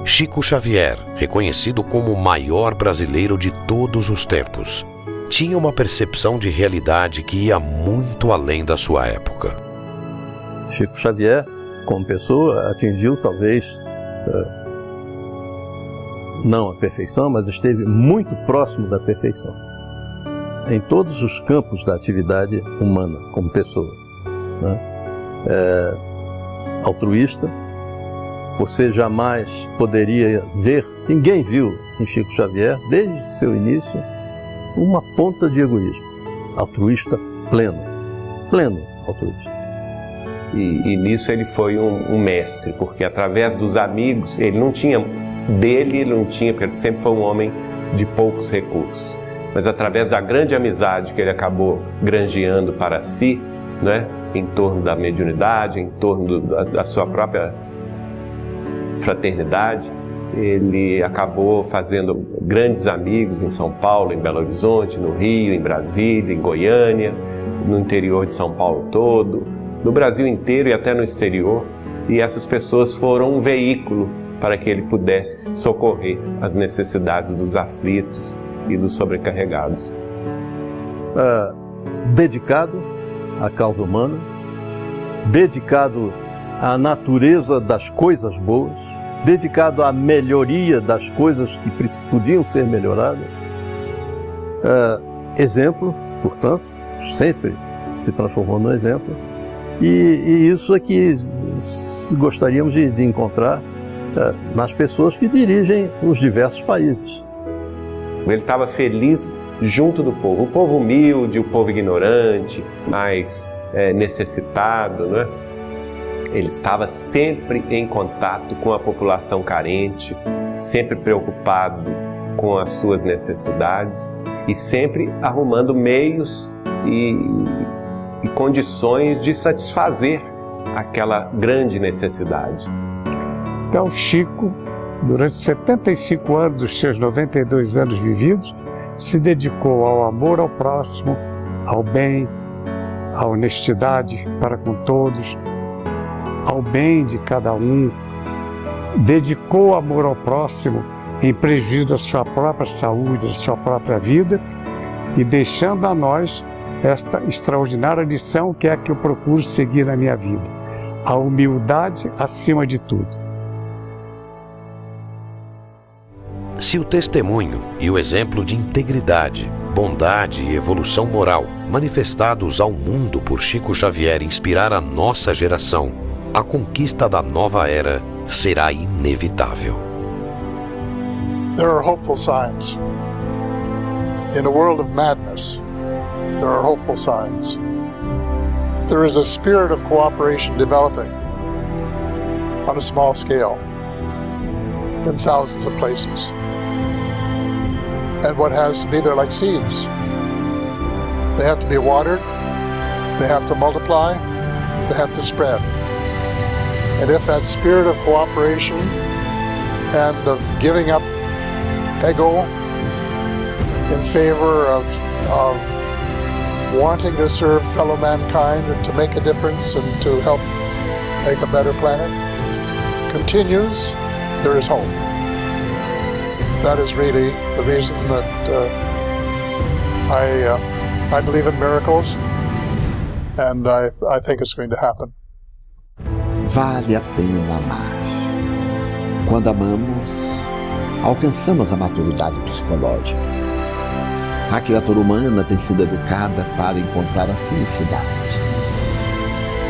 Chico Xavier, reconhecido como o maior brasileiro de todos os tempos, tinha uma percepção de realidade que ia muito além da sua época. Chico Xavier, como pessoa, atingiu talvez não a perfeição, mas esteve muito próximo da perfeição em todos os campos da atividade humana como pessoa, né? Altruísta. Você jamais poderia ver, ninguém viu em Chico Xavier, desde seu início, uma ponta de egoísmo. Altruísta pleno altruísta. E nisso ele foi um mestre, porque através dos amigos, ele não tinha, porque ele sempre foi um homem de poucos recursos. Mas através da grande amizade que ele acabou granjeando para si, né, em torno da mediunidade, em torno da sua própria fraternidade, ele acabou fazendo grandes amigos em São Paulo, em Belo Horizonte, no Rio, em Brasília, em Goiânia, no interior de São Paulo todo, no Brasil inteiro e até no exterior. E essas pessoas foram um veículo para que ele pudesse socorrer as necessidades dos aflitos e dos sobrecarregados. Dedicado à causa humana, dedicado à natureza das coisas boas, dedicado à melhoria das coisas que podiam ser melhoradas. Exemplo, portanto, sempre se transformou no exemplo, e isso é que gostaríamos de encontrar nas pessoas que dirigem os diversos países. Ele estava feliz junto do povo, o povo humilde, o povo ignorante, mais necessitado, né? Ele estava sempre em contato com a população carente, sempre preocupado com as suas necessidades e sempre arrumando meios e condições de satisfazer aquela grande necessidade. Então, Chico, durante 75 anos dos seus 92 anos vividos, se dedicou ao amor ao próximo, ao bem, à honestidade para com todos, ao bem de cada um, dedicou amor ao próximo em prejuízo da sua própria saúde, da sua própria vida, e deixando a nós esta extraordinária lição que é a que eu procuro seguir na minha vida: a humildade acima de tudo. Se o testemunho e o exemplo de integridade, bondade e evolução moral manifestados ao mundo por Chico Xavier inspirar a nossa geração, a conquista da nova era será inevitável. There are hopeful signs. In a world of madness, there are hopeful signs. There is a spirit of cooperation developing on a small scale in thousands of places. And what has to be, they're like seeds. They have to be watered, they have to multiply, they have to spread. And if that spirit of cooperation and of giving up ego in favor of wanting to serve fellow mankind and to make a difference and to help make a better planet continues, there is hope. That is really the reason that I believe in miracles, and I think it's going to happen. Vale a pena amar. Quando amamos, alcançamos a maturidade psicológica. A criatura humana tem sido educada para encontrar a felicidade.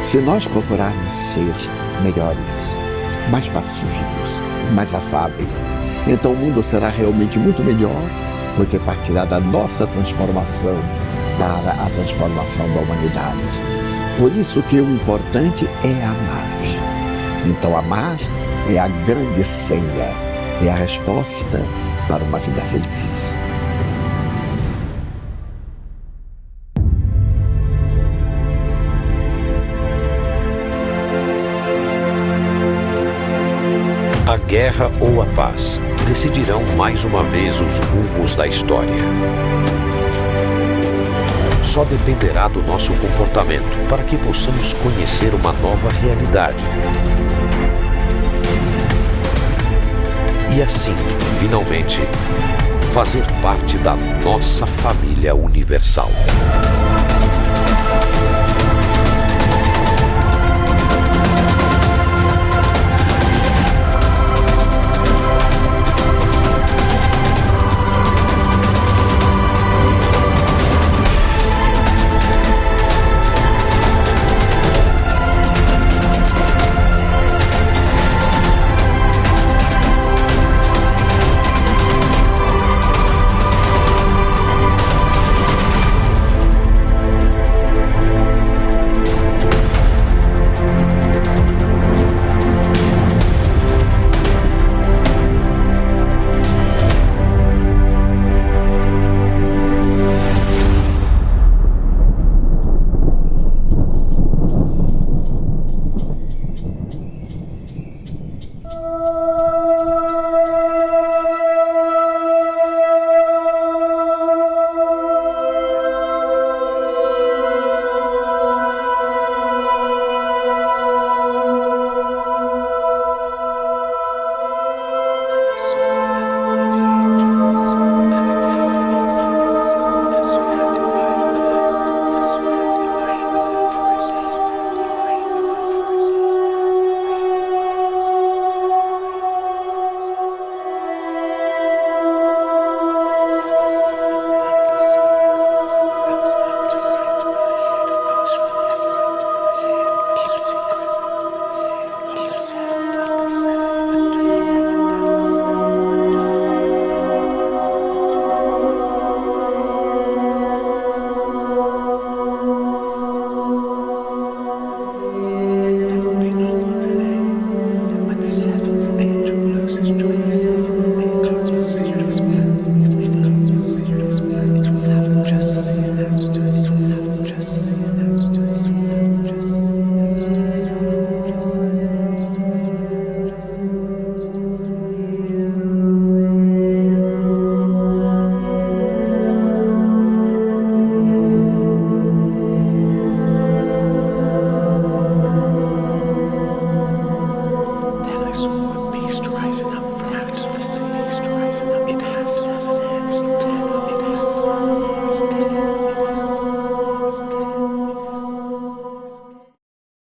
Se nós procurarmos ser melhores, mais pacíficos, mais afáveis, então o mundo será realmente muito melhor, porque partirá da nossa transformação para a transformação da humanidade. Por isso que o importante é amar. Então amar é a grande senha, é a resposta para uma vida feliz. A guerra ou a paz decidirão mais uma vez os rumos da história. só dependerá do nosso comportamento para que possamos conhecer uma nova realidade. E assim, finalmente, fazer parte da nossa família universal.